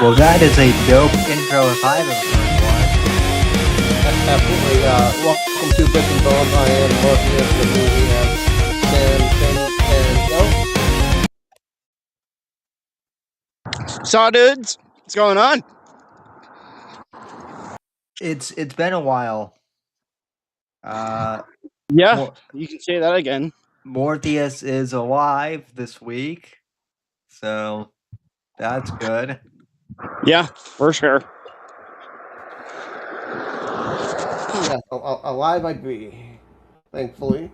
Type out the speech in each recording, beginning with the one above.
Well, that is a dope intro if I've ever heard Absolutely. Welcome to Bits and Bones. I am Mortheous Joe. We have Sam, and Joe. Saw dudes, what's going on? one. It's been a while. Yeah, Mor- you can say that again. Mortheous is alive this week, so that's good. Yeah, for sure. Yes, alive I'd be, thankfully.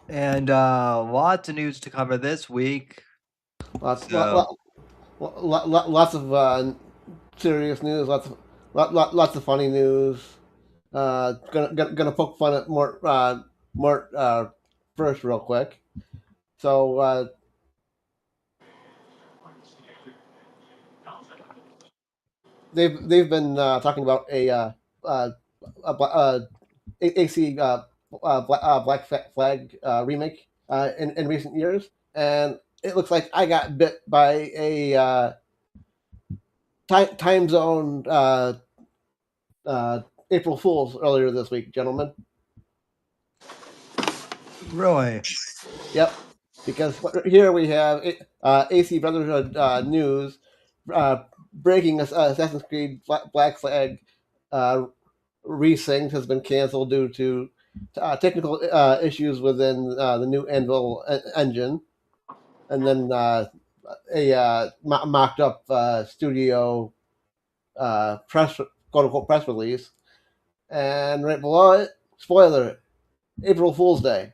And lots of news to cover this week. Lots, So lots of serious news. Lots of funny news. Gonna poke fun at Mort first, real quick. So they've been talking about a AC Black Flag remake in recent years, and it looks like I got bit by a time zone April Fools earlier this week, gentlemen. really, Yep, because here we have AC Brotherhood news breaking Assassin's Creed Black Flag resync has been canceled due to technical issues within the new Anvil engine, and then a mocked up studio press quote unquote press release, and right below it, spoiler, April Fool's Day.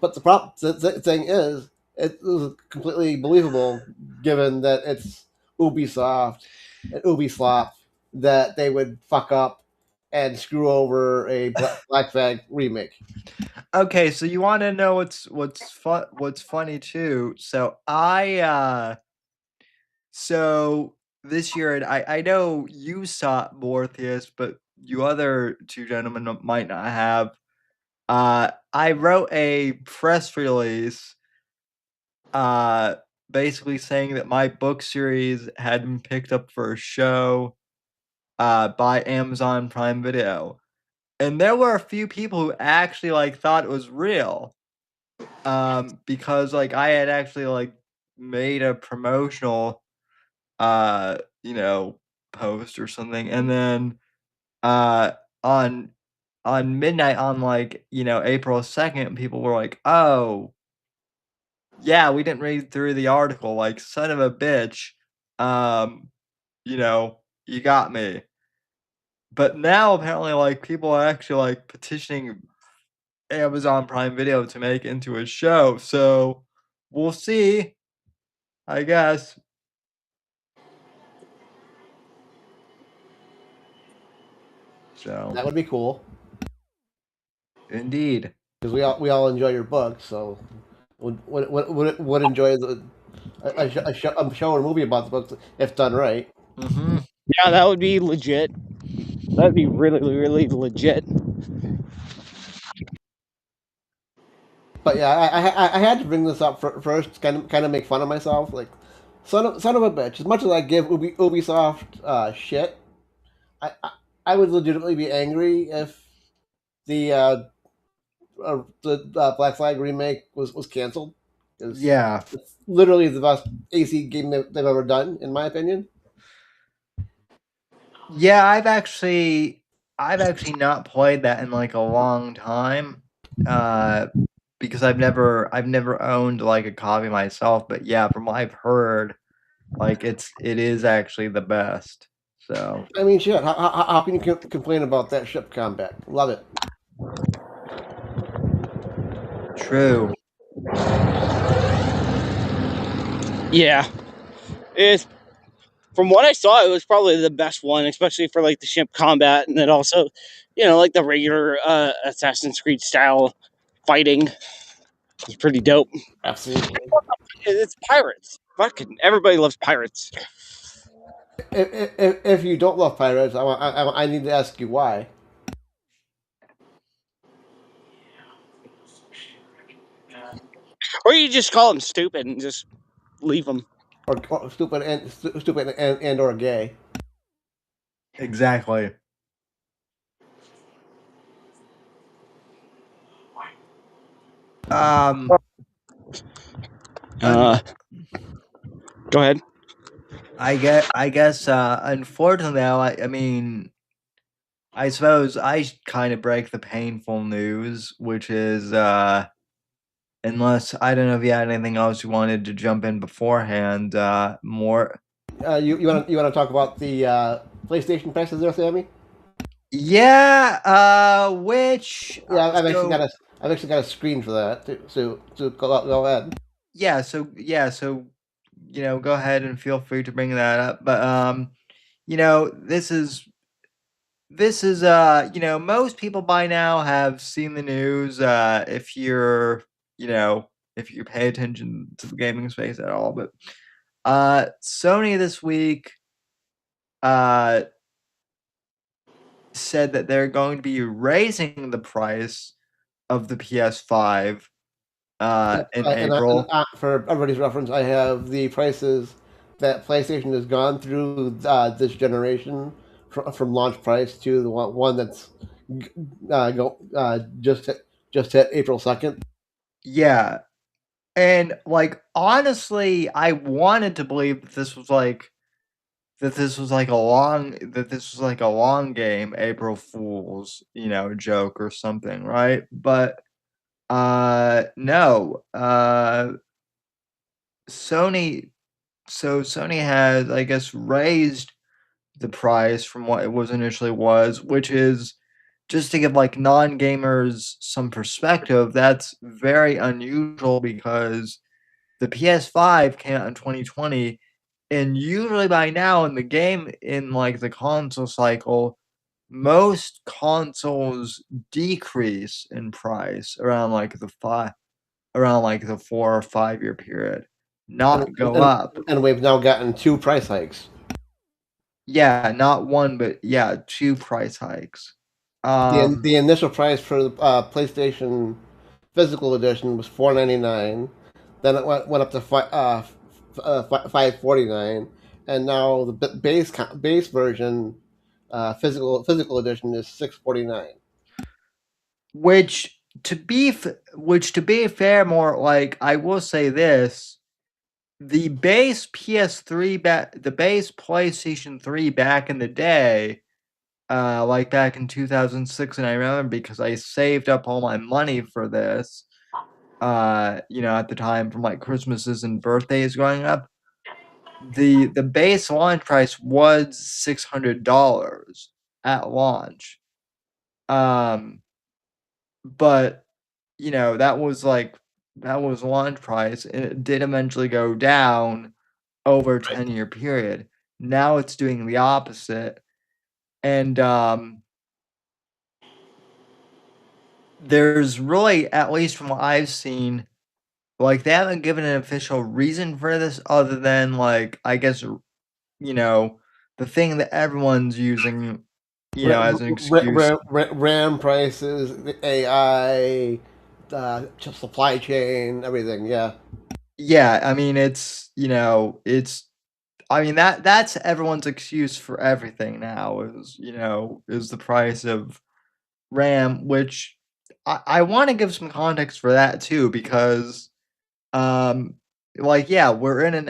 But the thing is, it is completely believable given that it's Ubisoft and Ubisoft that they would fuck up and screw over a Black Flag remake. okay. So you want to know what's funny too? So this year, and I know you saw Morpheus, but you other two gentlemen might not have. I wrote a press release, basically saying that my book series had been picked up for a show, by Amazon Prime Video, and there were a few people who actually thought it was real, because I had actually made a promotional, you know, post or something, and then uh on midnight on April 2nd, people were like, "Oh, yeah, we didn't read through the article, like, son of a bitch, um, you got me." But now apparently people are actually petitioning Amazon Prime Video to make into a show, so we'll see, I guess. So That would be cool indeed. because we all enjoy your book, so would enjoy a show or movie about the books if done right. Mm-hmm. Yeah, that would be legit. That'd be really, really legit. But yeah, I had to bring this up first, kind of make fun of myself, like son of a bitch. As much as I give Ubisoft shit, I, I I would legitimately be angry if the Black Flag remake was canceled. Yeah. It's literally the best AC game they've ever done, in my opinion. Yeah, I've actually not played that in a long time. Because I've never owned a copy myself, but yeah, from what I've heard, it is actually the best. So I mean, shit. How can you complain about that ship combat? Love it. true. Yeah, it's from what I saw, it was probably the best one, especially for the ship combat, and then also, the regular Assassin's Creed style fighting. It's pretty dope. Absolutely. It's pirates. Fucking everybody loves pirates. If you don't love pirates, I need to ask you why. Or you just call them stupid and just leave them. or stupid and or gay. Exactly. Um, un- Go ahead. I guess, unfortunately, though, I mean, I suppose I kind of break the painful news, which is, unless I don't know if you had anything else you wanted to jump in beforehand, more. You want to talk about the PlayStation prices there, Sammy? Yeah, which, Yeah, so, I've actually got a screen for that. So go ahead. yeah, so, go ahead and feel free to bring that up. But, this is most people by now have seen the news, if you're, if you pay attention to the gaming space at all. But Sony this week uh said that they're going to be raising the price of the PS5 in April. For everybody's reference, I have the prices that PlayStation has gone through this generation from launch price to the one that's just hit April 2nd. Yeah. And like honestly, I wanted to believe that this was like a long game April Fool's, joke or something, right? But no. Sony Sony has, I guess, raised the price from what it was initially was, which is, just to give like non-gamers some perspective, that's very unusual because the PS5 came out in 2020, and usually by now in the game, in like the console cycle, most consoles decrease in price around like the 4 or 5 year period, and, not go and up. and we've now gotten two price hikes. Yeah, not one, but yeah, two price hikes. Um, The initial price for the PlayStation Physical Edition was $499. Then it went up to 549, and now the base version physical edition is 649. which to be fair, more like I will say this: the base the base PlayStation 3 back in the day, like back in 2006, and I remember because I saved up all my money for this, at the time from like Christmases and birthdays growing up. The base launch price was $600 at launch. Um, but that was launch price, and it did eventually go down over a 10-year period. Now it's doing the opposite, and there's really, at least from what I've seen, like they haven't given an official reason for this other than like I guess the thing that everyone's using, as an excuse. RAM prices, the AI, supply chain, everything. Yeah. Yeah, I mean that's everyone's excuse for everything now is the price of RAM, which I want to give some context for that too, because um yeah, we're in an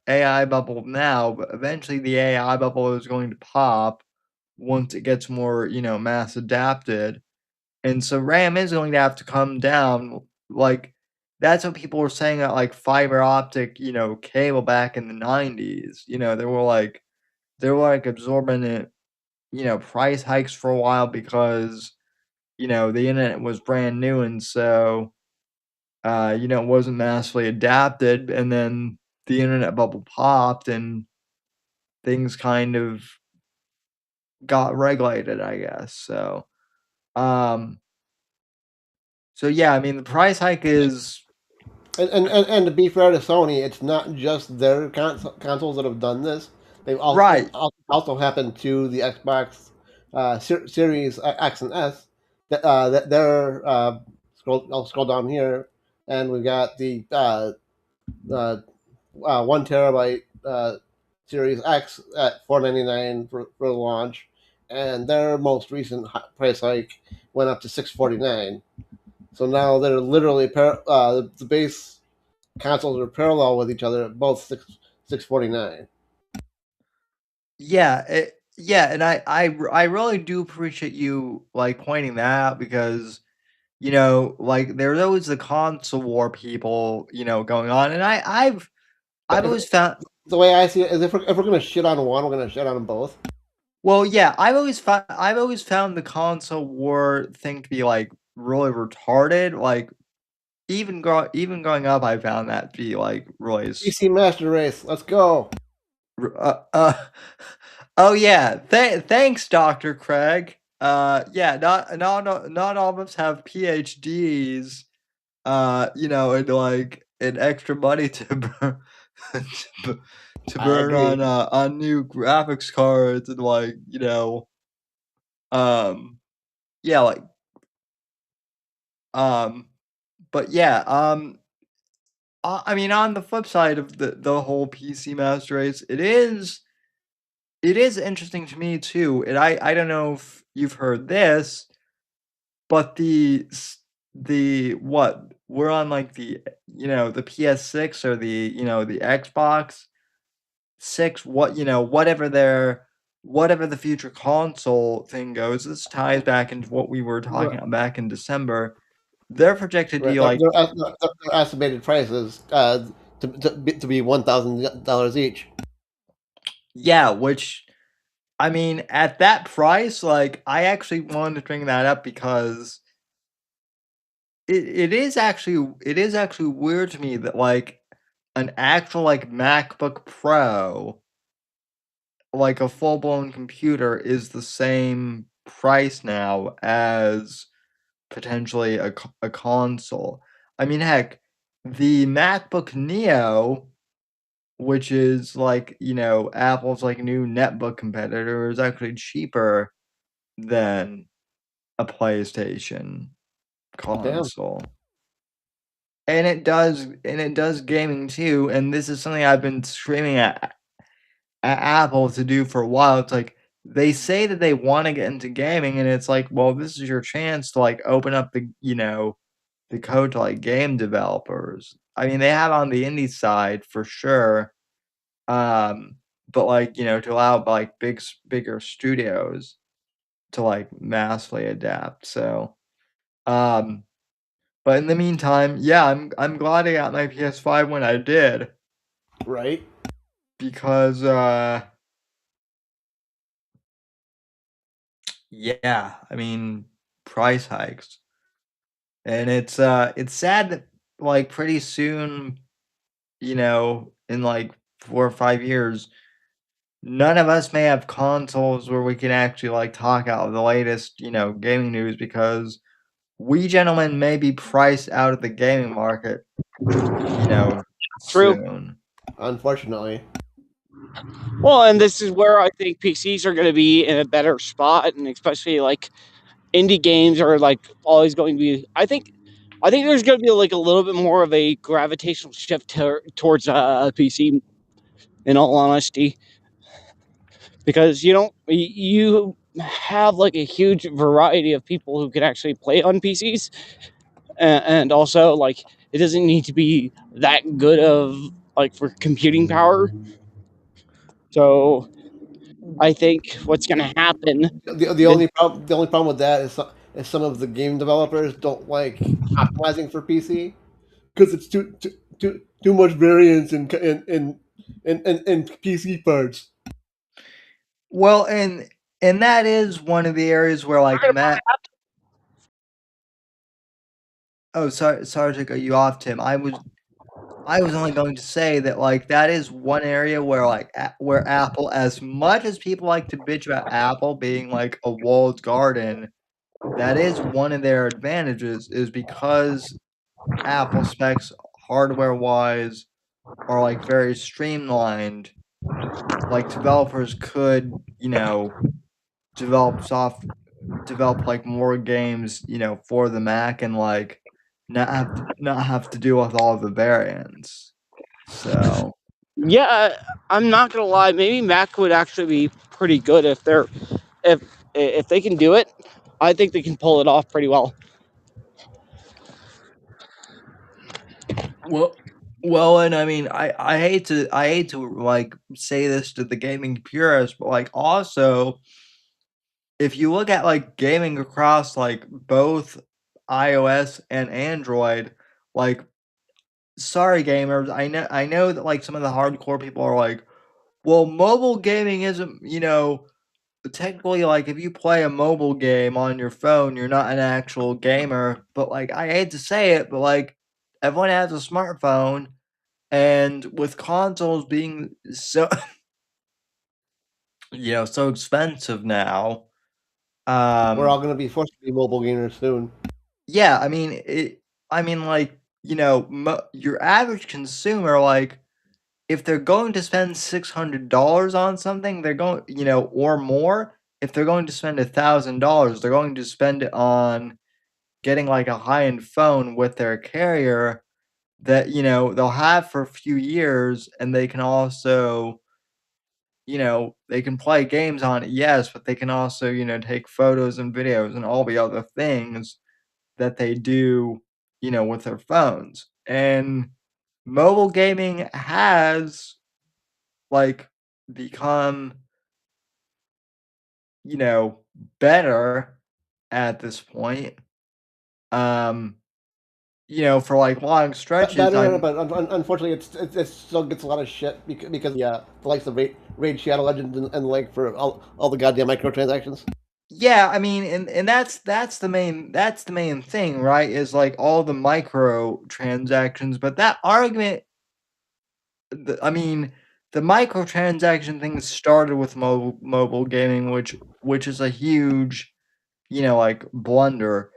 AI bubble now, but eventually the AI bubble is going to pop once it gets more, mass adapted. And so RAM is going to have to come down. Like that's what people were saying at like fiber optic, cable back in the 90s. They were like absorbing it, price hikes for a while because, the internet was brand new, and so it wasn't massively adapted, and then the internet bubble popped and things kind of got regulated, I guess. Um so yeah, I mean the price hike is And to be fair to Sony, it's not just their consoles that have done this. right. Also happened to the Xbox Series X and S. That they're I'll scroll down here, and we got the 1 terabyte Series X at $499 for the launch, and their most recent price hike went up to $649. So now they're literally the base consoles are parallel with each other at both 649. Yeah, yeah, and I really do appreciate you like pointing that out because like there's always the console war people going on, and I've But always found. the way I see it is, if we're gonna shit on one, we're gonna shit on them both. Well, yeah, I've always found the console war thing to be like really retarded. Like even growing up, I found that to be like really. PC Master Race, let's go. Uh, uh, oh yeah, thanks, Dr. Craig. Yeah, not all of us have PhDs. And like and extra money to burn to I burn agree. on new graphics cards and like um yeah like um but yeah I mean on the flip side of the whole PC Master Race, it is interesting to me too, and I don't know if you've heard this, but the what we're on like the PS6 or the Xbox 6, whatever the future console thing goes. This ties back into what we were talking about back in December. They're projected to Right, be like, their estimated prices to be $1,000 each. yeah, which I mean, at that price, like I actually wanted to bring that up because it is actually weird to me that like an actual like MacBook Pro, like a full blown computer, is the same price now as potentially a console. I mean, heck, the MacBook Neo, which is like Apple's like new netbook competitor, is actually cheaper than a PlayStation Damn. console. And it does gaming too, and this is something I've been screaming at Apple to do for a while. It's like they say that they want to get into gaming, and it's like, well, this is your chance to like open up the code to like game developers. I mean, they have on the indie side for sure, but like to allow like bigger studios to like massively adapt. So, um, but in the meantime, yeah, I'm glad I got my PS5 when I did Right. because yeah, I mean price hikes, and it's sad that like pretty soon, in like 4 or 5 years, none of us may have consoles where we can actually like talk out the latest, gaming news because we gentlemen may be priced out of the gaming market, you know, True. soon. Unfortunately. Well, and this is where I think PCs are going to be in a better spot, and especially like indie games are like always going to be. I think there's going to be like a little bit more of a gravitational shift towards PC. In all honesty, because you have like a huge variety of people who can actually play on PCs, and also like it doesn't need to be that good of like for computing power. So I think what's going to happen The is only problem with that is some of the game developers don't like optimizing for PC because it's too much variance in PC parts. Well, and that is one of the areas where like Matt. Oh, sorry to cut you off, Tim. I was only going to say that like that is one area where like where Apple, as much as people like to bitch about Apple being like a walled garden, that is one of their advantages, is because Apple specs hardware wise are like very streamlined. Like developers could, develop develop like more games, for the Mac and like not have to deal with all the variants. So Yeah, I'm not gonna lie. Maybe Mac would actually be pretty good if they can do it. I think they can pull it off pretty well. Well, and I mean, I hate to like say this to the gaming purists, but like also, if you look at like gaming across like both iOS and Android, like sorry gamers, I know that like some of the hardcore people are like, well, mobile gaming isn't, technically like if you play a mobile game on your phone, you're not an actual gamer. But like I hate to say it, but like everyone has a smartphone, and with consoles being so so expensive now, We're all going to be forced to be mobile gamers soon. yeah, like, your average consumer, like, if they're going to spend $600 on something, they're going, or more, if they're going to spend $1,000, they're going to spend it on getting like a high-end phone with their carrier that, they'll have for a few years, and they can also, they can play games on it, yes, but they can also, take photos and videos and all the other things that they do, with their phones. And mobile gaming has like become, you know, better at this point. Um, for like long stretches, Better, but unfortunately, it still gets a lot of shit because the likes of Raid Shadow Legends and like for all the goddamn microtransactions. yeah, I mean, and that's the main thing, right? Is like all the micro transactions, but that argument, I mean, the microtransaction thing started with mobile gaming, which is a huge, like blunder.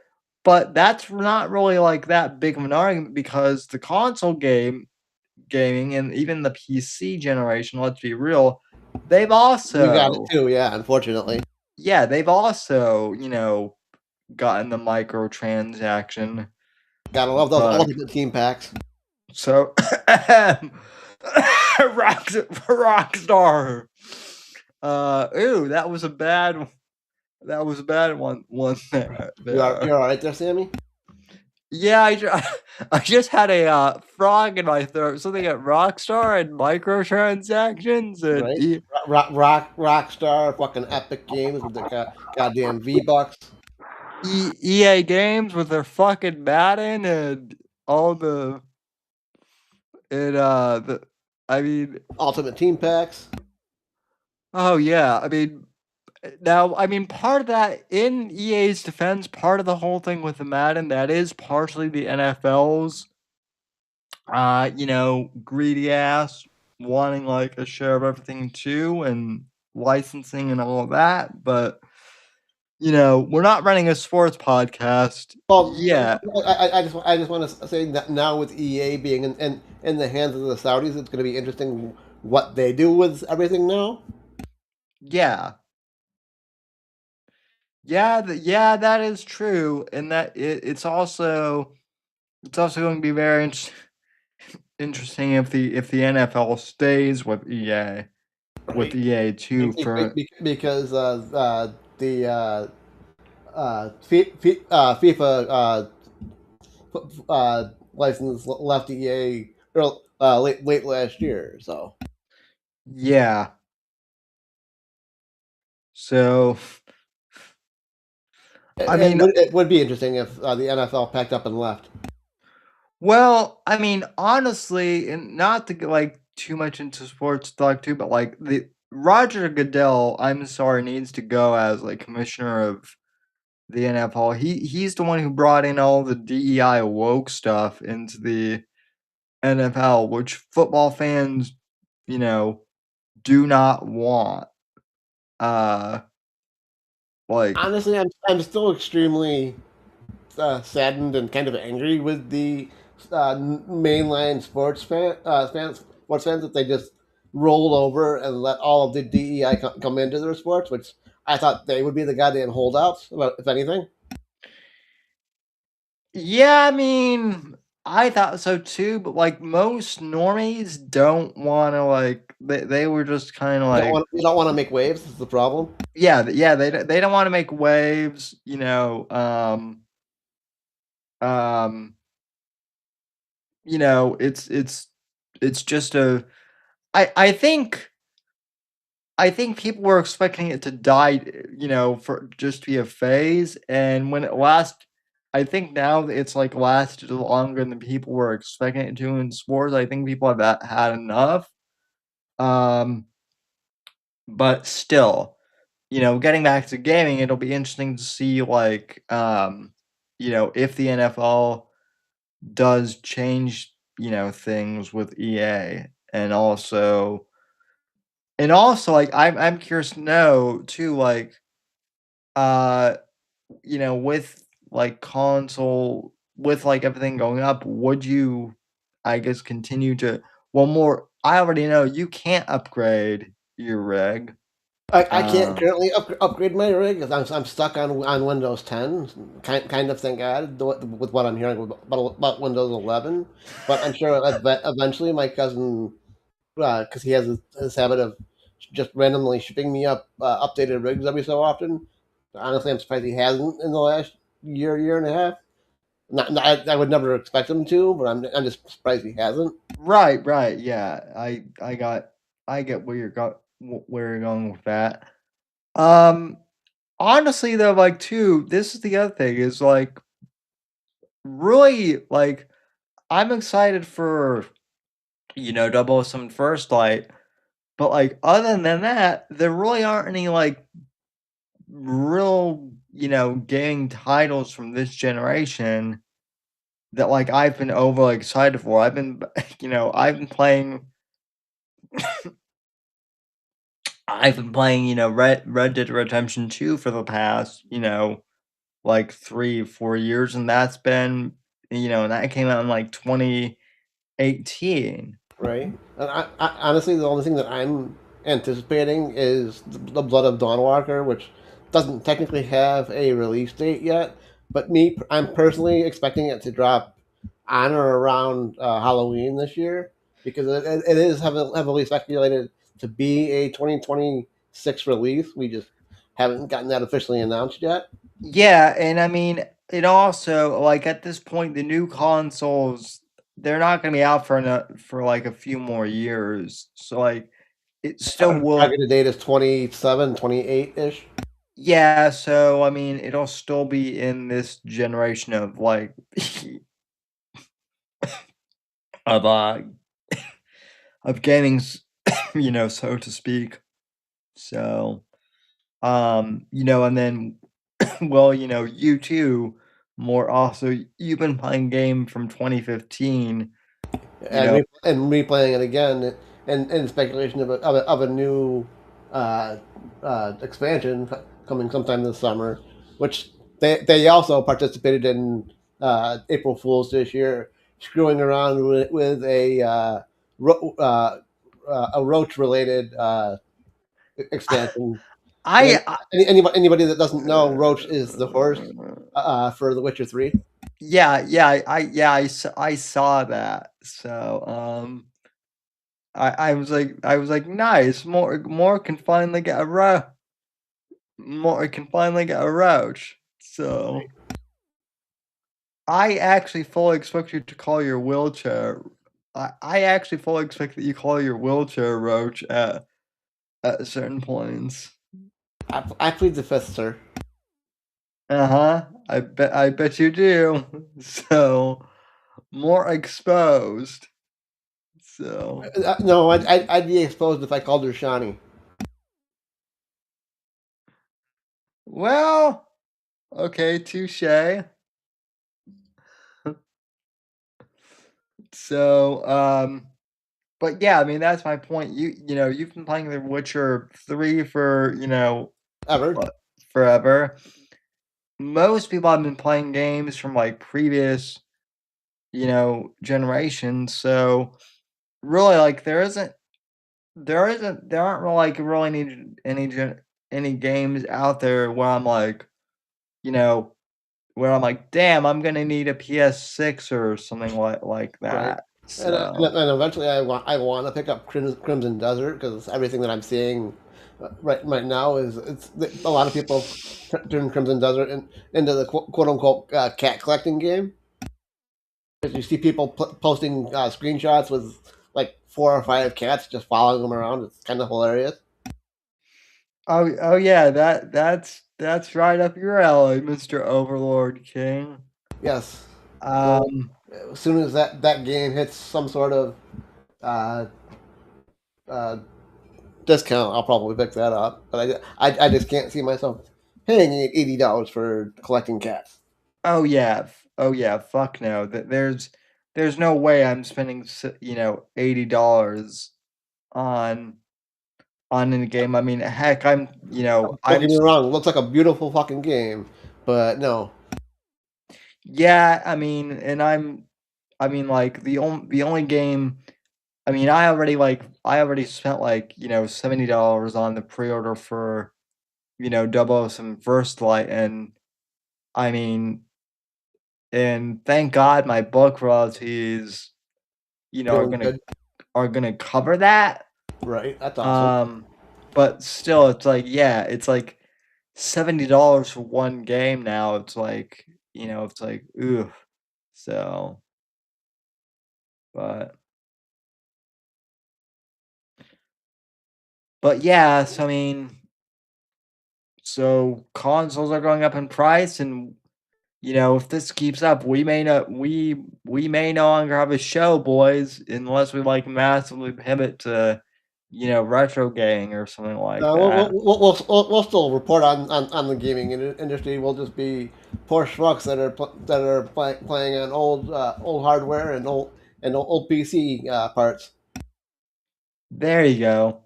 But that's not really like that big of an argument because the console gaming and even the PC generation, let's be real, they've We got it also too, yeah. Unfortunately, yeah, they've also, gotten the microtransaction gotta love those bug. ultimate team packs. So Rockstar. Ooh, that was a bad one there. You're all right there, Sammy. Yeah, I just had a frog in my throat. Something at Rockstar and microtransactions and Right? Rockstar, fucking Epic Games with their goddamn V-Bucks. EA Games with their fucking Madden and all the the I mean, Ultimate team packs. oh yeah, I mean, now, I mean, part of that, in EA's defense, part of the whole thing with the Madden, that is partially the NFL's, greedy ass wanting like a share of everything too, and licensing and all of that. But we're not running a sports podcast Well, yet. I just want to say that now with EA being in the hands of the Saudis, it's going to be interesting what they do with everything now. Yeah, yeah, that is true, and that it's also going to be very interesting if the NFL stays with EA. With Right. EA too for Because the FIFA license left EA late last year. So yeah. So I mean, it would be interesting if the NFL packed up and left. well, I mean, honestly, and not to get like too much into sports talk too, but like the Roger Goodell, I'm sorry, needs to go as like commissioner of the NFL. He's the one who brought in all the DEI woke stuff into the NFL, which football fans, you know, do not want. Uh like Honestly, I'm still extremely saddened and kind of angry with the mainline sports fans that they just rolled over and let all of the DEI come into their sports, which I thought they would be the goddamn holdouts, if anything. yeah, I mean, I thought so too, but like most normies don't want to like they were just kind of like You don't want to make waves. Is the problem? yeah they don't want to make waves, um it's just a I think people were expecting it to die, for just to be a phase, and when it I think now it's like lasted longer than people were expecting it to in sports. I think people have had enough. Um, but still, getting back to gaming, it'll be interesting to see like, if the NFL does change, things with EA, and also like I'm curious to know too, like, uh with like console, with like everything going up, would you, I guess, continue to, well, more, I already know you can't upgrade your rig. I can't currently upgrade my rig because I'm stuck on Windows 10. Kind of thank God with what I'm hearing about Windows 11. But I'm sure eventually my cousin, because he has his habit of just randomly shipping me updated rigs every so often. Honestly, I'm surprised he hasn't in the last year and a half. I would never expect him to, but I'm just surprised he hasn't. Right, yeah. I get where you're going with that. Um, Honestly though, like too, this is the other thing is like really like I'm excited for 007 First Light, but like other than that, there really aren't any like real, gaming titles from this generation that like I've been overly excited for. I've been, I've been playing, Red Dead Redemption 2 for the past, like 3, 4 years, and that's been, and that came out in like 2018. Right. And honestly, the only thing that I'm anticipating is the Blood of Dawnwalker, which doesn't technically have a release date yet. But I'm personally expecting it to drop on or around Halloween this year because it is heavily speculated to be a 2026 release. We just haven't gotten that officially announced yet. Yeah, and I mean, it also like at this point, the new consoles, they're not gonna be out for like a few more years. So like it still will. Targeted date is 27, 28 ish. Yeah, so I mean, it'll still be in this generation of like of of gaming's, so to speak. So, and then well, you too, more also, you've been playing game from 2015, you know. And replaying it again, and speculation of a new uh, expansion coming sometime this summer, which they also participated in April Fools this year, screwing around with a roach related expansion. And I anybody that doesn't know, Roach is the horse for The Witcher 3. I saw that. So, I was like, nice. More can finally get a roach. So I actually fully expect you to call your wheelchair. I actually fully expect that you call your wheelchair roach at certain points. I plead the fifth, sir. Uh-huh. I bet you do. So more exposed. So No, I'd be exposed if I called her Shawnee. well, okay, touche. So, but yeah, I mean that's my point. You've been playing The Witcher 3 for, Ever. what, forever. Most people have been playing games from like previous, generations. So really, like there aren't really like really any games out there where I'm like, you know, where I'm like, damn, I'm gonna need a PS6 or something like Right. that. And, So and eventually, I want to pick up Crimson Desert because everything that I'm seeing right now is a lot of people turn Crimson Desert into the quote unquote cat collecting game. Because you see people posting screenshots with like 4 or 5 cats just following them around. It's kind of hilarious. oh yeah, that's right up your alley, Mr. Overlord King. Yes. So Um, as soon as that game hits some sort of uh, uh, discount, I'll probably pick that up. But I just can't see myself paying $80 for collecting cats. oh yeah, fuck no. There's no way I'm spending $80 on on a game. I mean, heck, Don't get me wrong, it looks like a beautiful fucking game, but no. yeah, I mean, and I mean, like the only game. I mean, I already spent like $70 on the pre-order for 007 First Light, and I mean, and thank God my book royalties, Doing good. are gonna cover that. Right, that's awesome. Um, but still, it's like, yeah, it's like $70 for one game now. It's like, it's like, ooh. So, but yeah, so I mean, so consoles are going up in price, and if this keeps up, we may no longer have a show, boys, unless we like massively pivot to retro gaming or something like that. We'll still report on the gaming industry. We'll just be poor schmucks that are playing on old hardware and old PC parts. There you go.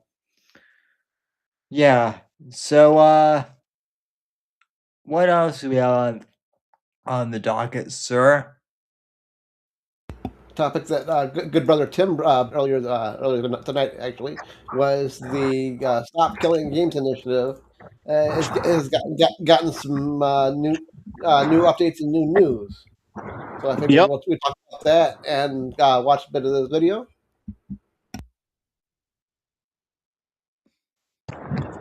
Yeah. So what else do we have on the docket, sir? Topics that good brother Tim earlier tonight actually was the Stop Killing Games initiative. Has gotten some new updates and new news. So I figured Yep. we'll talk about that and watch a bit of this video.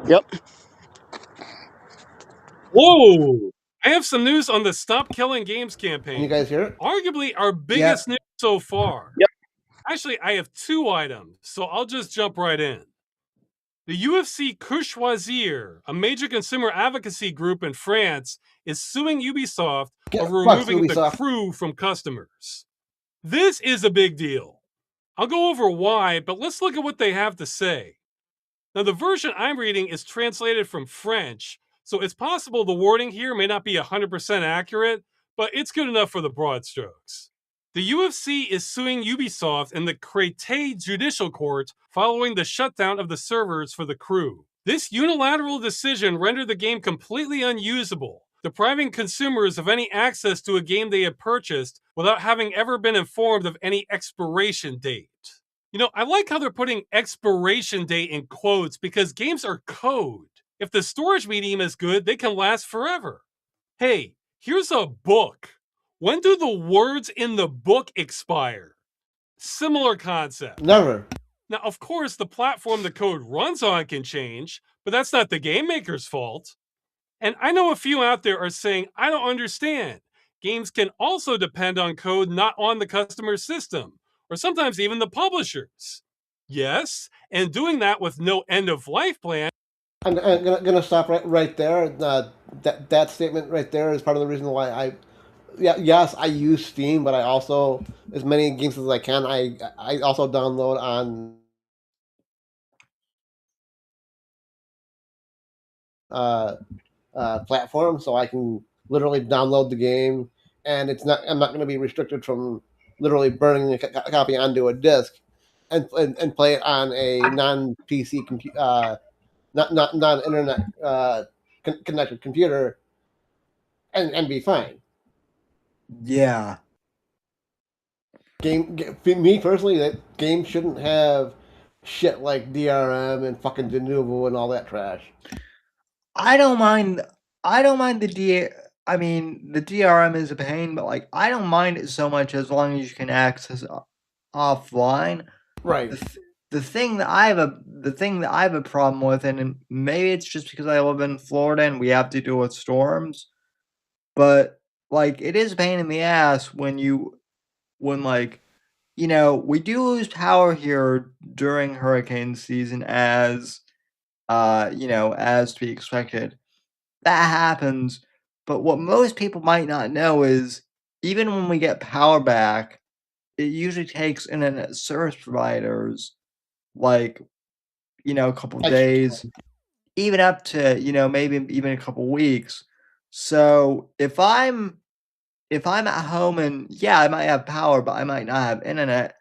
Yep. Whoa! I have some news on the Stop Killing Games Can you campaign. guys hear it? Arguably our biggest news so far. Yep. Actually, I have 2 items, so I'll just jump right in. The UFC Courvoisier, a major consumer advocacy group in France, is suing Ubisoft over removing the crew from customers. This is a big deal. I'll go over why, but let's look at what they have to say. Now, the version I'm reading is translated from French, so it's possible the wording here may not be 100% accurate, but it's good enough for the broad strokes. The UFC is suing Ubisoft in the Créteil Judicial Court following the shutdown of the servers for the crew. This unilateral decision rendered the game completely unusable, depriving consumers of any access to a game they had purchased without having ever been informed of any expiration date. I like how they're putting expiration date in quotes because games are code. If the storage medium is good, they can last forever. Hey, here's a book. When do the words in the book expire? Similar concept. Never. Now, of course, the platform the code runs on can change, but that's not the game maker's fault. And I know a few out there are saying, I don't understand. Games can also depend on code not on the customer system, or sometimes even the publishers. Yes, and doing that with no end of life plan. I'm gonna stop right there. That statement right there is part of the reason why yes, I use Steam, but I also, as many games as I can, I also download on platform, so I can literally download the game, and I'm not going to be restricted from literally burning a copy onto a disc and play it on a non PC not non internet connected computer and be fine. Yeah. Me personally, that game shouldn't have shit like DRM and fucking de novo and all that trash. I don't mind the I mean, the DRM is a pain, but, like, I don't mind it so much as long as you can access offline. Right. The thing that I have a problem with, and maybe it's just because I live in Florida and we have to deal with storms, but, like, it is a pain in the ass when, like, we do lose power here during hurricane season as to be expected. That happens, but what most people might not know is even when we get power back, it usually takes internet service providers, like, a couple days, even up to, maybe even a couple weeks. So, if I'm at home and, yeah, I might have power, but I might not have internet,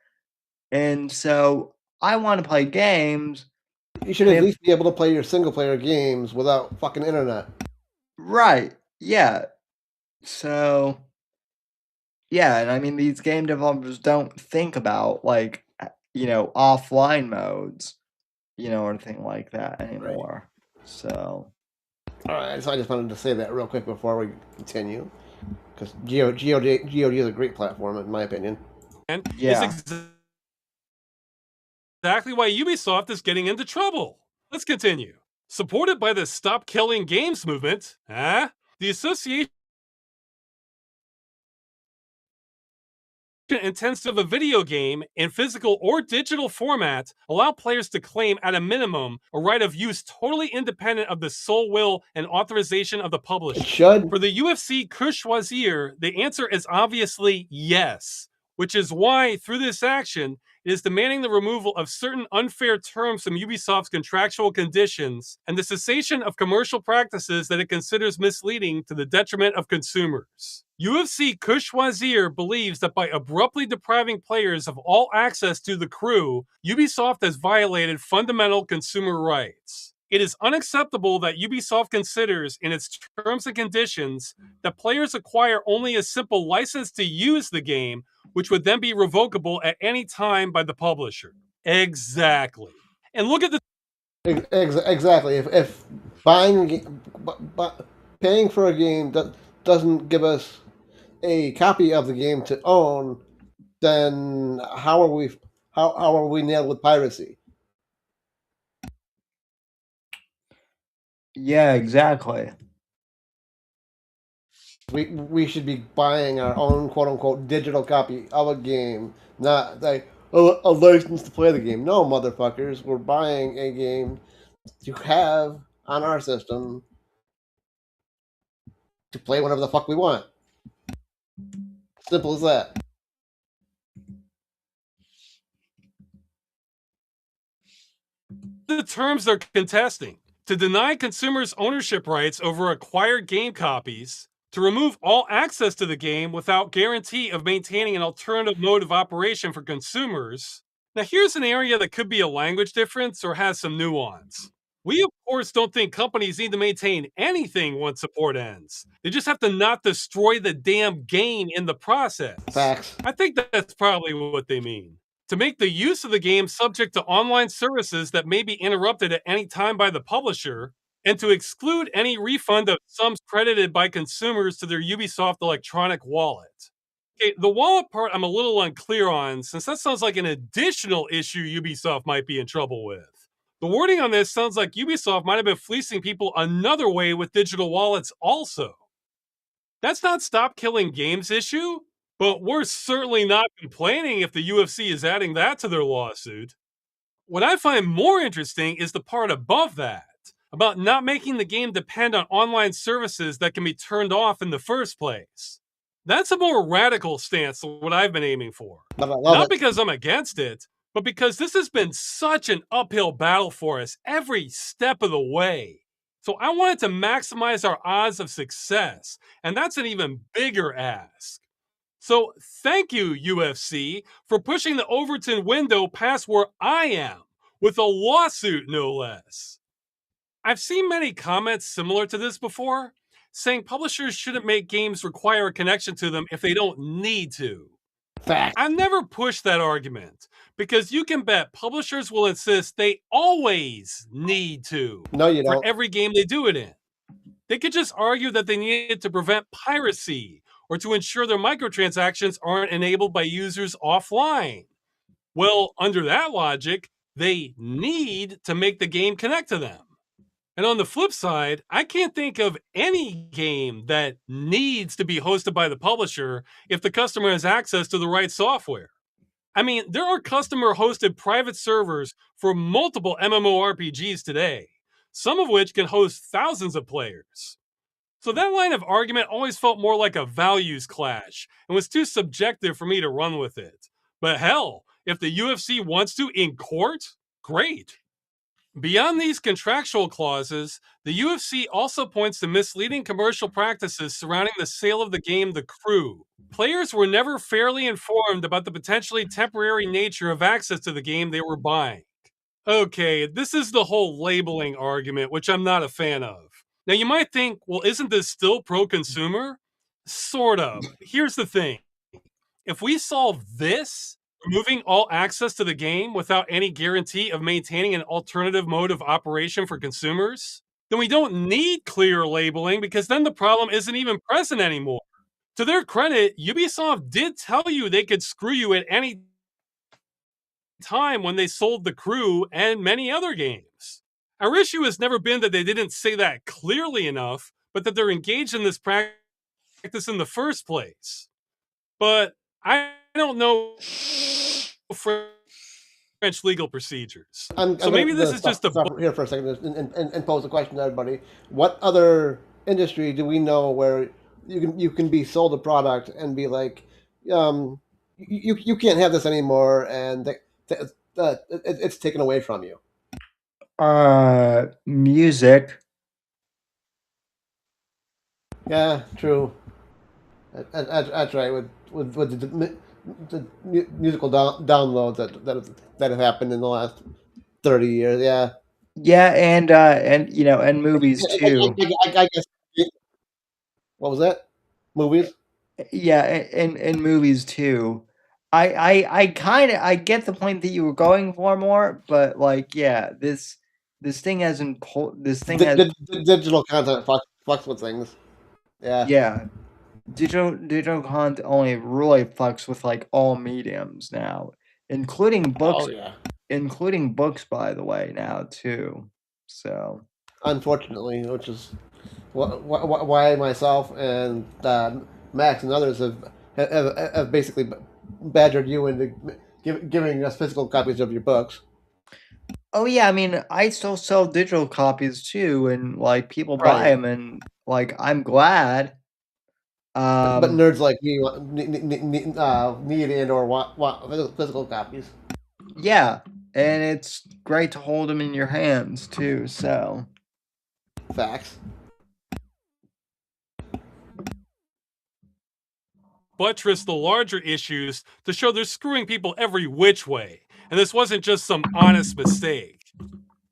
and so I wanna play games. You should at least be able to play your single-player games without fucking internet. Right, yeah. So, yeah, and I mean, these game developers don't think about, like, offline modes, or anything like that anymore. So, Alright, so I just wanted to say that real quick before we continue. Because GOD is a great platform, in my opinion. And yeah. it's exactly why Ubisoft is getting into trouble. Let's continue. Supported by the Stop Killing Games movement, the association intends to have a video game in physical or digital format allow players to claim at a minimum a right of use totally independent of the sole will and authorization of the publisher. It should. For the UFC Courvoisier, the answer is obviously yes, which is why through this action it is demanding the removal of certain unfair terms from Ubisoft's contractual conditions and the cessation of commercial practices that it considers misleading to the detriment of consumers. UFC Courvoisier believes that by abruptly depriving players of all access to the crew, Ubisoft has violated fundamental consumer rights. It is unacceptable that Ubisoft considers in its terms and conditions that players acquire only a simple license to use the game, which would then be revocable at any time by the publisher. Exactly. And look at the... Exactly. If buying, paying for a game doesn't give us a copy of the game to own, then how are we nailed with piracy? Yeah, exactly. We should be buying our own quote unquote digital copy of a game, not like a license to play the game. No, motherfuckers, we're buying a game to have on our system to play whenever the fuck we want. Simple as that. The terms they're contesting: to deny consumers ownership rights over acquired game copies, to remove all access to the game without guarantee of maintaining an alternative mode of operation for consumers. Now here's an area that could be a language difference or has some nuance. We, of course, don't think companies need to maintain anything once support ends. They just have to not destroy the damn game in the process. Facts. I think that's probably what they mean. To make the use of the game subject to online services that may be interrupted at any time by the publisher, and to exclude any refund of sums credited by consumers to their Ubisoft electronic wallet. Okay, the wallet part I'm a little unclear on, since that sounds like an additional issue Ubisoft might be in trouble with. The wording on this sounds like Ubisoft might have been fleecing people another way with digital wallets also. That's not Stop Killing Games issue, but we're certainly not complaining if the UFC is adding that to their lawsuit. What I find more interesting is the part above that, about not making the game depend on online services that can be turned off in the first place. That's a more radical stance than what I've been aiming for. Not because I'm against it, but because this has been such an uphill battle for us every step of the way. So I wanted to maximize our odds of success, and that's an even bigger ask. So thank you, UFC, for pushing the Overton window past where I am, with a lawsuit no less. I've seen many comments similar to this before, saying publishers shouldn't make games require a connection to them if they don't need to. Fact. I've never pushed that argument, because you can bet publishers will insist they always need to. No, you don't. For every game they do it in. They could just argue that they needed to prevent piracy or to ensure their microtransactions aren't enabled by users offline. Well, under that logic, they need to make the game connect to them. And on the flip side, I can't think of any game that needs to be hosted by the publisher if the customer has access to the right software. I mean, there are customer-hosted private servers for multiple MMORPGs today, some of which can host thousands of players. So that line of argument always felt more like a values clash and was too subjective for me to run with it. But hell, if the UFC wants to in court, great. Beyond these contractual clauses, the UFC also points to misleading commercial practices surrounding the sale of the game The Crew. Players were never fairly informed about the potentially temporary nature of access to the game they were buying. Okay, this is the whole labeling argument, which I'm not a fan of. Now you might think, well, isn't this still pro-consumer? Sort of. Here's the thing. If we solve this, removing all access to the game without any guarantee of maintaining an alternative mode of operation for consumers, then we don't need clear labeling because then the problem isn't even present anymore. To their credit, Ubisoft did tell you they could screw you at any time when they sold The Crew and many other games. Our issue has never been that they didn't say that clearly enough, but that they're engaged in this practice in the first place. But I don't know French legal procedures. So maybe this is just a stop here for a second and pose a question to everybody. What other industry do we know where you can be sold a product and be like, you can't have this anymore, and it's taken away from you? Music. Yeah, true. That's right. With the musical downloads that have happened in the last 30 years. Yeah. Yeah, and you know, and movies too. I guess. What was that? Movies? Yeah, and movies too. I kind of I get the point that you were going for more, but like, yeah, this thing hasn't this thing has Digital content fucks with things. Yeah. yeah. Digital content only really fucks with like all mediums now, including books. Oh yeah. Including books, by the way, now too. So Unfortunately, which is why myself and Max and others have basically badgered you into giving us physical copies of your books. oh yeah, I mean, I still sell digital copies too, and like people buy Right. them, and like I'm glad. But nerds like me need and or want physical copies. Yeah, and it's great to hold them in your hands too. So Facts. buttress the larger issues to show they're screwing people every which way, and this wasn't just some honest mistake.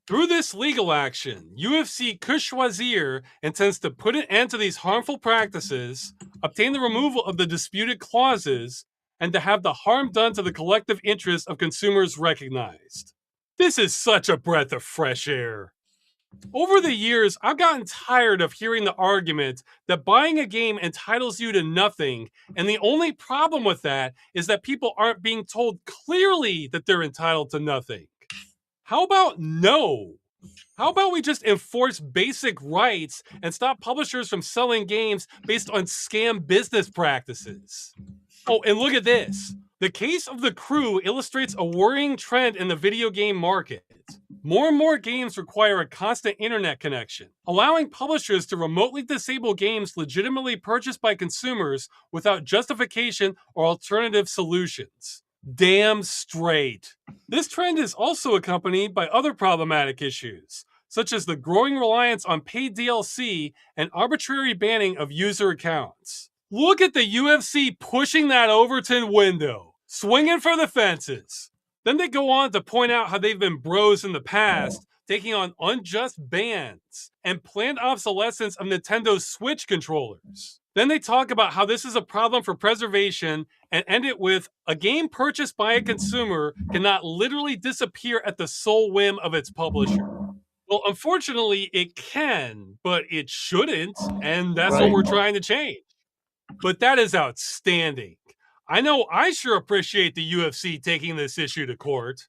Through this legal action, UFC Que Choisir intends to put an end to these harmful practices, obtain the removal of the disputed clauses, and to have the harm done to the collective interest of consumers recognized. This is such a breath of fresh air. Over the years, I've gotten tired of hearing the argument that buying a game entitles you to nothing, and the only problem with that is that people aren't being told clearly that they're entitled to nothing. How about no? How about we just enforce basic rights and stop publishers from selling games based on scam business practices? Oh, and look at this. The case of The Crew illustrates a worrying trend in the video game market. More and more games require a constant internet connection, allowing publishers to remotely disable games legitimately purchased by consumers without justification or alternative solutions. Damn straight. This trend is also accompanied by other problematic issues, such as the growing reliance on paid DLC and arbitrary banning of user accounts. Look at the UFC pushing that Overton window, swinging for the fences. Then they go on to point out how they've been bros in the past, taking on unjust bans and planned obsolescence of Nintendo's Switch controllers. Then they talk about how this is a problem for preservation and end it with, a game purchased by a consumer cannot literally disappear at the sole whim of its publisher. Well, unfortunately, it can, but it shouldn't, and that's what we're trying to change. But that is outstanding. I know I sure appreciate the UFC taking this issue to court.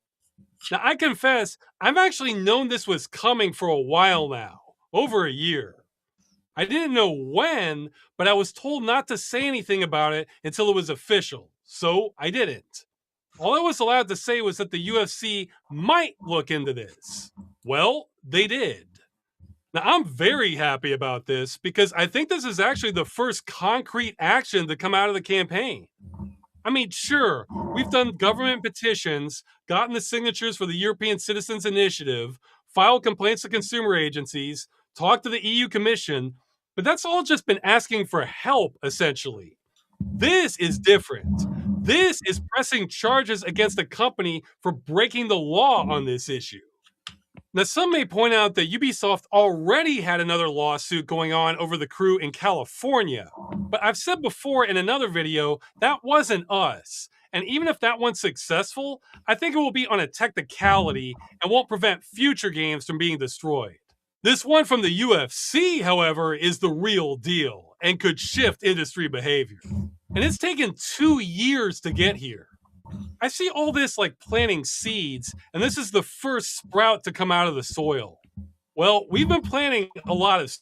Now, I confess, I've actually known this was coming for a while now, over a year. I didn't know when, but I was told not to say anything about it until it was official, so I didn't. All I was allowed to say was that the UFC might look into this. Well, they did. Now, I'm very happy about this because I think this is actually the first concrete action to come out of the campaign. I mean, sure, we've done government petitions, gotten the signatures for the European Citizens Initiative, filed complaints to consumer agencies, talked to the EU Commission, but that's all just been asking for help, essentially. This is different. This is pressing charges against a company for breaking the law on this issue. Now, some may point out that Ubisoft already had another lawsuit going on over the crew in California, but I've said before in another video, that wasn't us. And even if that one's successful, I think it will be on a technicality and won't prevent future games from being destroyed. This one from the UFC, however, is the real deal and could shift industry behavior. And it's taken 2 years to get here. I see all this like planting seeds, and this is the first sprout to come out of the soil. Well, we've been planting a lot of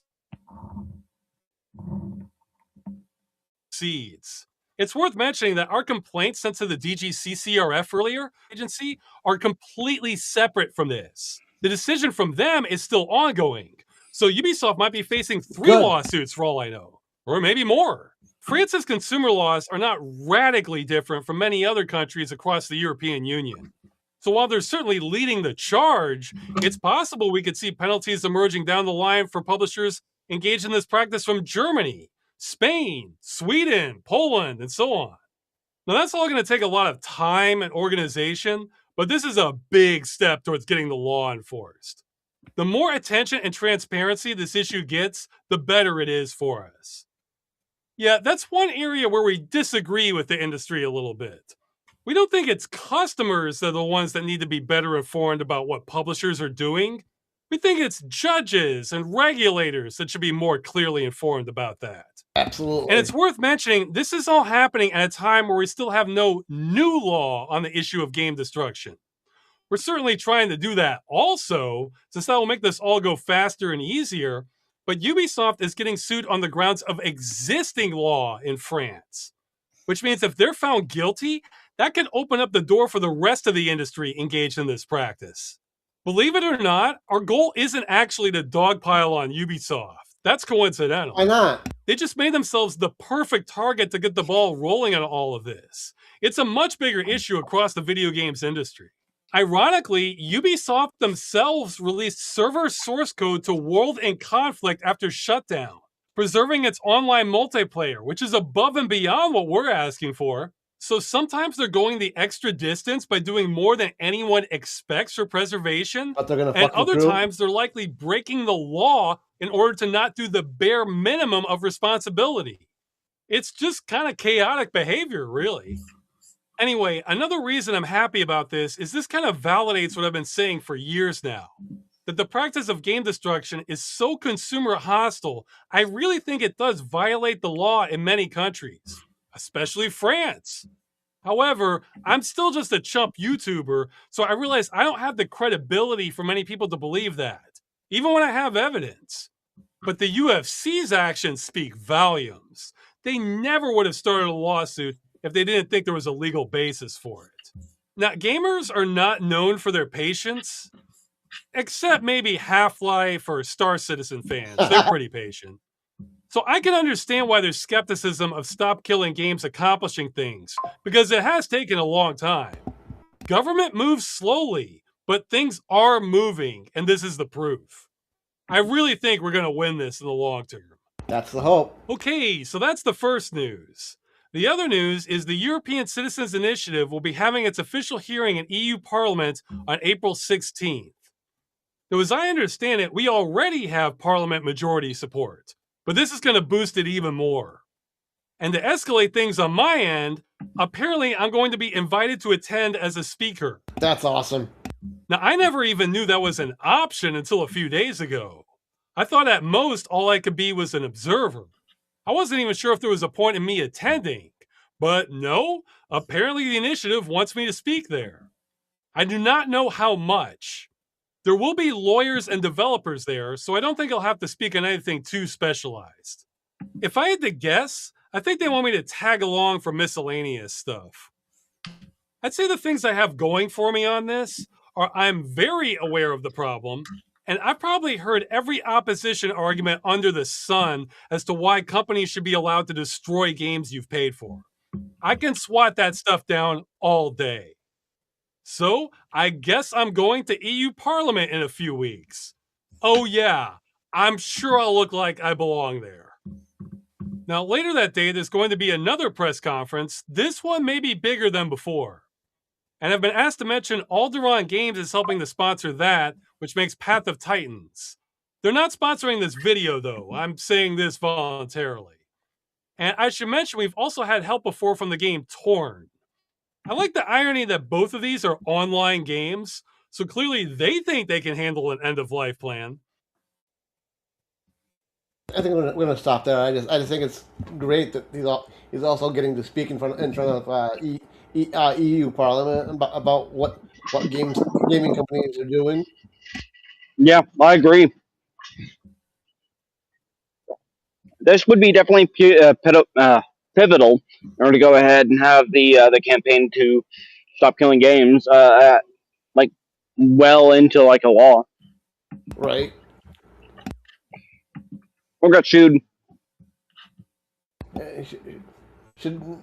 seeds. It's worth mentioning that our complaints sent to the DGCCRF earlier agency are completely separate from this. The decision from them is still ongoing, so Ubisoft might be facing 3 lawsuits for all I know, or maybe more. France's consumer laws are not radically different from many other countries across the European Union. So while they're certainly leading the charge, it's possible we could see penalties emerging down the line for publishers engaged in this practice from Germany, Spain, Sweden, Poland, and so on. Now, that's all going to take a lot of time and organization, but this is a big step towards getting the law enforced. The more attention and transparency this issue gets, the better it is for us. Yeah, that's one area where we disagree with the industry a little bit. We don't think it's customers that are the ones that need to be better informed about what publishers are doing. We think it's judges and regulators that should be more clearly informed about that. Absolutely. And it's worth mentioning, this is all happening at a time where we still have no new law on the issue of game destruction. We're certainly trying to do that also, since that will make this all go faster and easier. But Ubisoft is getting sued on the grounds of existing law in France, which means if they're found guilty, that could open up the door for the rest of the industry engaged in this practice. Believe it or not, our goal isn't actually to dogpile on Ubisoft. That's coincidental. Why not? They just made themselves the perfect target to get the ball rolling on all of this. It's a much bigger issue across the video games industry. Ironically, Ubisoft themselves released server source code to World in Conflict after shutdown, preserving its online multiplayer, which is above and beyond what we're asking for. So sometimes they're going the extra distance by doing more than anyone expects for preservation, But they're gonna and fuck you other through? times they're likely breaking the law in order to not do the bare minimum of responsibility. It's just kind of chaotic behavior, really. Anyway, another reason I'm happy about this is this kind of validates what I've been saying for years now, that the practice of game destruction is so consumer hostile, I really think it does violate the law in many countries, especially France. However, I'm still just a chump YouTuber, so I realize I don't have the credibility for many people to believe that, even when I have evidence. But the UFC's actions speak volumes. They never would have started a lawsuit if they didn't think there was a legal basis for it. Now, gamers are not known for their patience, except maybe Half-Life or Star Citizen fans. They're pretty patient. So I can understand why there's skepticism of StopKillingGames accomplishing things, because it has taken a long time. Government moves slowly, but things are moving, and this is the proof. I really think we're going to win this in the long term. That's the hope. Okay, so that's the first news. The other news is the European Citizens Initiative will be having its official hearing in EU Parliament on April 16th. Now, as I understand it, we already have Parliament majority support, but this is going to boost it even more. And to escalate things on my end, apparently I'm going to be invited to attend as a speaker. That's awesome. Now, I never even knew that was an option until a few days ago. I thought at most all I could be was an observer. I wasn't even sure if there was a point in me attending. But no, apparently the initiative wants me to speak there. I do not know how much. There will be lawyers and developers there, so I don't think I'll have to speak on anything too specialized. If I had to guess, I think they want me to tag along for miscellaneous stuff. I'd say the things I have going for me on this are I'm very aware of the problem, and I've probably heard every opposition argument under the sun as to why companies should be allowed to destroy games you've paid for. I can swat that stuff down all day. So, I guess I'm going to EU Parliament in a few weeks. Oh yeah, I'm sure I'll look like I belong there. Now, later that day, there's going to be another press conference. This one may be bigger than before. And I've been asked to mention Alderaan Games is helping to sponsor that, which makes Path of Titans. They're not sponsoring this video, though. I'm saying this voluntarily. And I should mention we've also had help before from the game Torn. I like the irony that both of these are online games, so clearly they think they can handle an end-of-life plan. I think we're going to stop there. I just think it's great that he's also getting to speak in front of EU Parliament about what gaming companies are doing. Yeah, I agree. This would be definitely pivotal in order to go ahead and have the campaign to stop killing games like well into like a law. Right. Or got sued. You shouldn't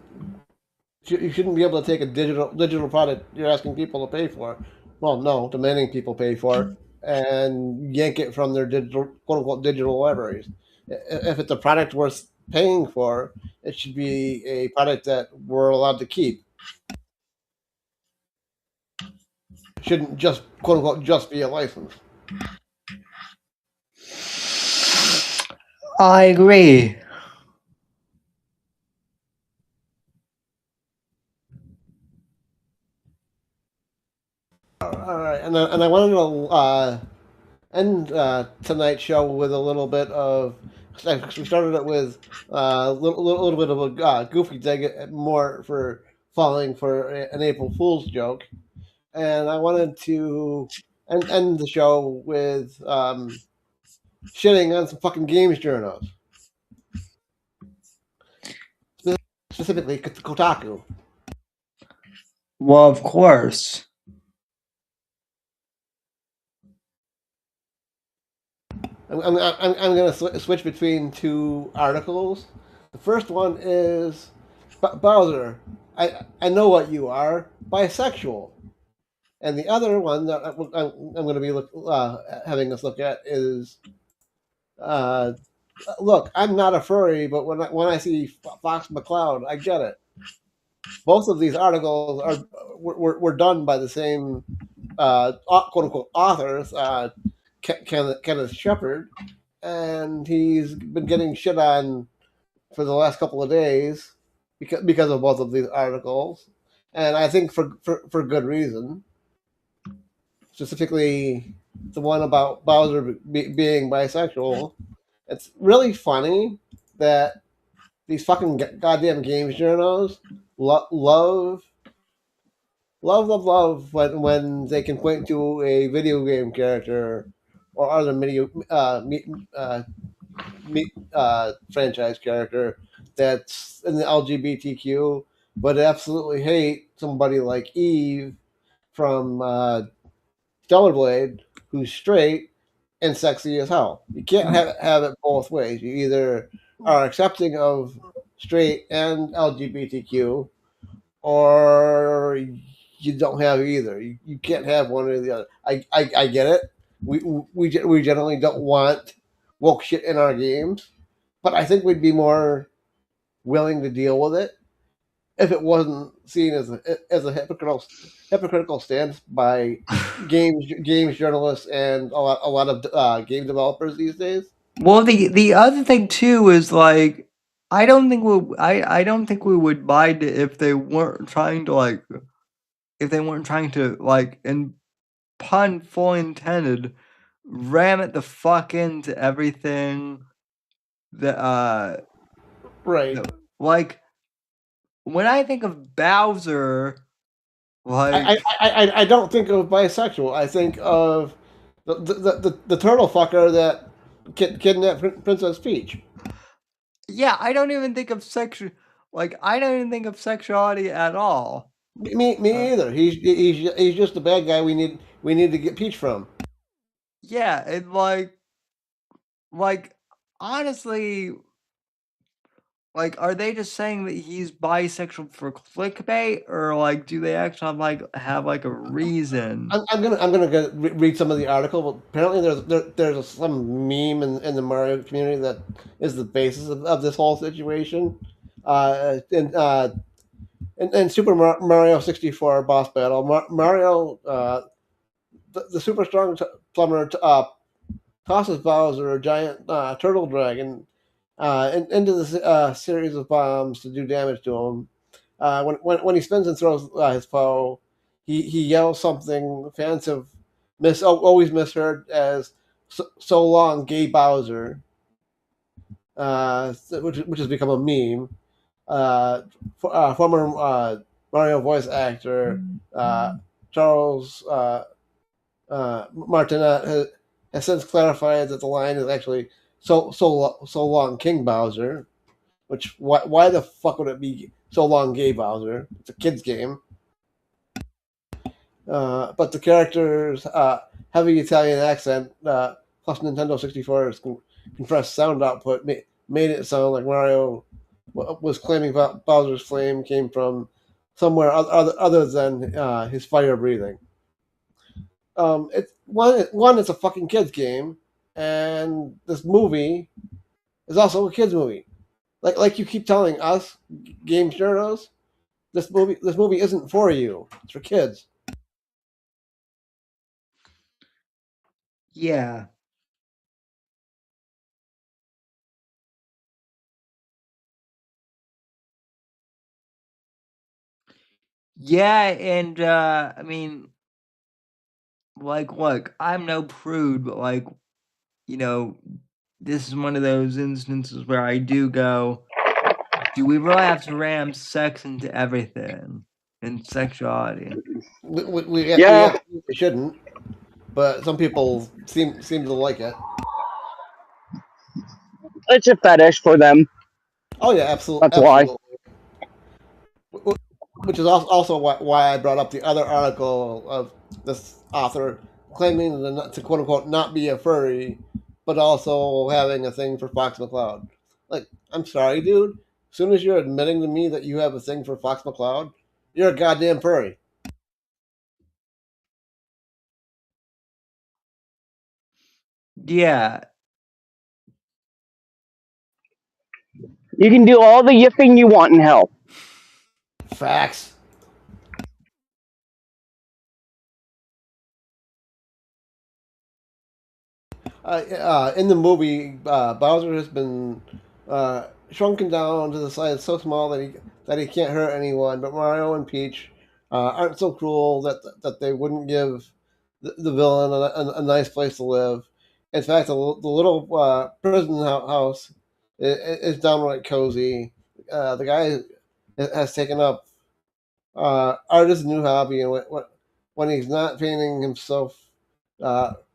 be able to take a digital product you're asking people to pay for. Well, no, demanding people pay for it and yank it from their digital, quote unquote, digital libraries. If it's a product worth paying for, it should be a product that we're allowed to keep. It shouldn't just, quote unquote, just be a license. I agree. All right, and I wanted to end tonight's show with a little bit of. We started it with a little bit of a goofy dig at Mort for falling for an April Fool's joke, and I wanted to end the show with shitting on some fucking GamesJournos, specifically Kotaku. Well, of course. I'm going to switch between two articles. The first one is Bowser. I know what you are, bisexual. And the other one that I'm going to be having us look at is, look, I'm not a furry, but when I see Fox McCloud, I get it. Both of these articles were done by the same quote unquote authors. Kenneth Shepard, and he's been getting shit on for the last couple of days because of both of these articles, and I think for good reason. Specifically, the one about Bowser being bisexual. It's really funny that these fucking goddamn GamesJournos love when they can point to a video game character or other franchise character that's in the LGBTQ, but absolutely hate somebody like Eve from Stellar Blade, who's straight and sexy as hell. You can't have it both ways. You either are accepting of straight and LGBTQ, or you don't have either. You can't have one or the other. I get it. We generally don't want woke shit in our games, but I think we'd be more willing to deal with it if it wasn't seen as a hypocritical stance by games journalists and a lot of game developers these days. Well, the other thing too is like I don't think we would mind it if they weren't trying to like pun fully intended, ram it the fuck into everything that Right. like when I think of Bowser, like I don't think of bisexual. I think of the turtle fucker that kidnapped Princess Peach. yeah, I don't even think of I don't even think of sexuality at all. Me either. He's just the bad guy we need to get Peach from. Yeah, and like honestly, like are they just saying that he's bisexual for clickbait, or like do they actually have like a reason? I'm gonna read some of the article, but apparently there's some meme in the Mario community that is the basis of this whole situation. In Super Mario 64 boss battle, Mario, the super strong plumber, tosses Bowser a giant turtle dragon into the series of bombs to do damage to him. When he spins and throws his foe, he yells something offensive, always misheard as "so long, gay Bowser," which has become a meme. Former Mario voice actor Charles Martinet has since clarified that the line is actually so long, King Bowser. Which why the fuck would it be so long, gay Bowser? It's a kids game. But the character's heavy Italian accent plus Nintendo 64's compressed sound output made it sound like Mario was claiming Bowser's flame came from somewhere other than his fire breathing. It's it's a fucking kids game, and this movie is also a kids movie. Like you keep telling us, GamesJournos, this movie isn't for you. It's for kids. Yeah. Yeah, and I mean, like, look, I'm no prude, but like, you know, this is one of those instances where I do go, do we really have to ram sex into everything and sexuality? We Yeah. absolutely shouldn't, but some people seem to like it. It's a fetish for them. Oh yeah, absolutely, That's why. Which is also why I brought up the other article of this author claiming to quote unquote not be a furry, but also having a thing for Fox McCloud. Like, I'm sorry, dude. As soon as you're admitting to me that you have a thing for Fox McCloud, you're a goddamn furry. Yeah. You can do all the yipping you want in hell. Facts. In the movie, Bowser has been shrunken down to the size so small that he can't hurt anyone. But Mario and Peach aren't so cruel that they wouldn't give the villain a nice place to live. In fact, the little prison house is downright cozy. The guy has taken up art is a new hobby, and when he's not painting himself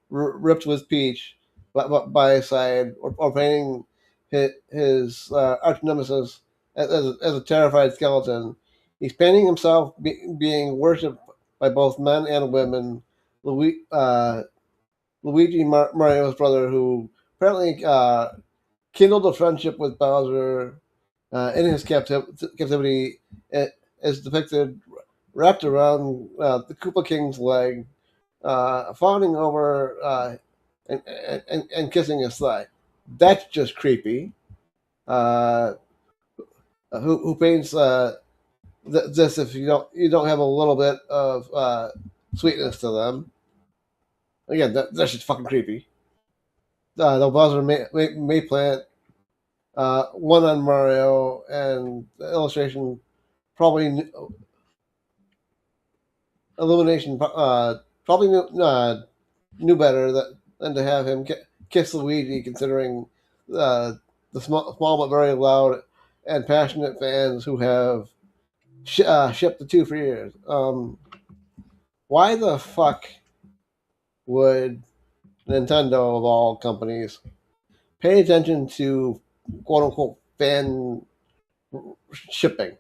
ripped with Peach by his side, or painting his arch nemesis as a terrified skeleton, he's painting himself being worshipped by both men and women. Luigi, Mario's brother, who apparently kindled a friendship with Bowser in his captivity, is depicted wrapped around the Koopa King's leg, fawning over and kissing his thigh. That's just creepy. Uh, who paints this if you don't have a little bit of sweetness to them? Again, that's just fucking creepy. The Bowser may plant one on Mario, and the illustration probably illumination probably knew better than to have him kiss Luigi, considering the small but very loud and passionate fans who have shipped the two for years. Why the fuck would Nintendo, of all companies, pay attention to quote unquote fan shipping?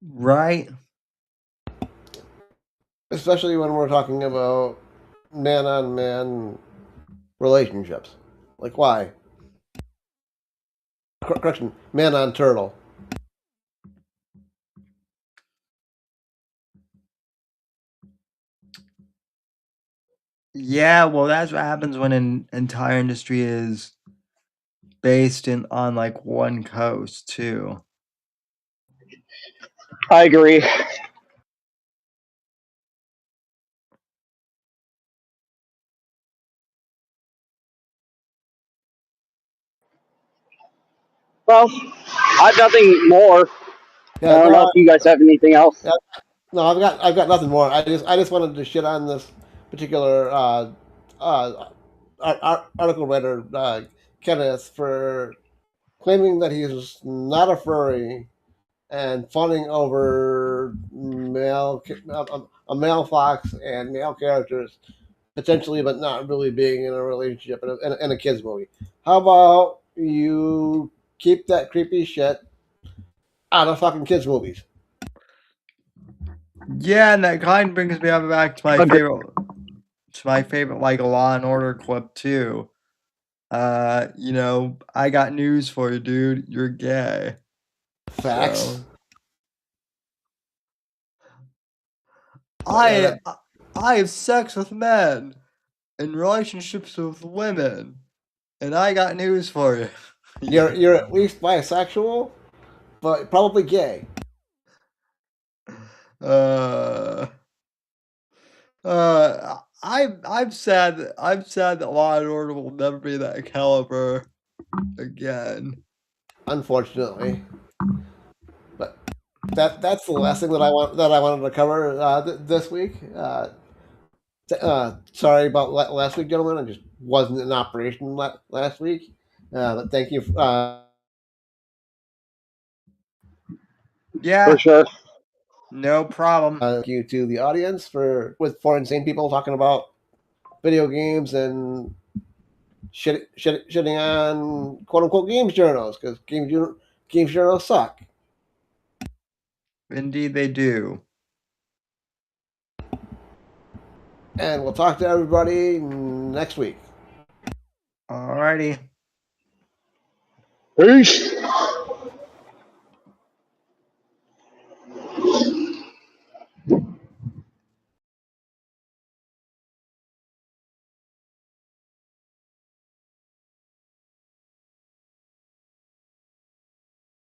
Right? Especially when we're talking about man on man relationships. Like, why? Correction, man on turtle. Yeah, well, that's what happens when an entire industry is based on like one coast too. I agree. Well, I've nothing more. Yeah, I don't know if you guys have anything else. yeah, no, I've got nothing more. I just wanted to shit on this particular article writer, Kenneth, for claiming that he's not a furry and fawning over a male fox and male characters potentially, but not really being in a relationship in a kids movie. How about you keep that creepy shit out of fucking kids movies? Yeah, and that kind of brings me back to my favorite like Law and Order clip too. You know, I got news for you, dude. You're gay. Facts. So, Yeah, I have sex with men and relationships with women, and I got news for you. you're at least bisexual, but probably gay. Uh, I'm sad that Law and Order will never be that caliber again. Unfortunately, but that's the last thing that I wanted to cover this week. Sorry about last week, gentlemen. I just wasn't in operation last week. But thank you. Yeah, For sure. no problem. Thank you to the audience for insane people talking about video games and shitting on quote unquote games journals, because games journals suck. Indeed, they do. And we'll talk to everybody next week. Alrighty. Peace.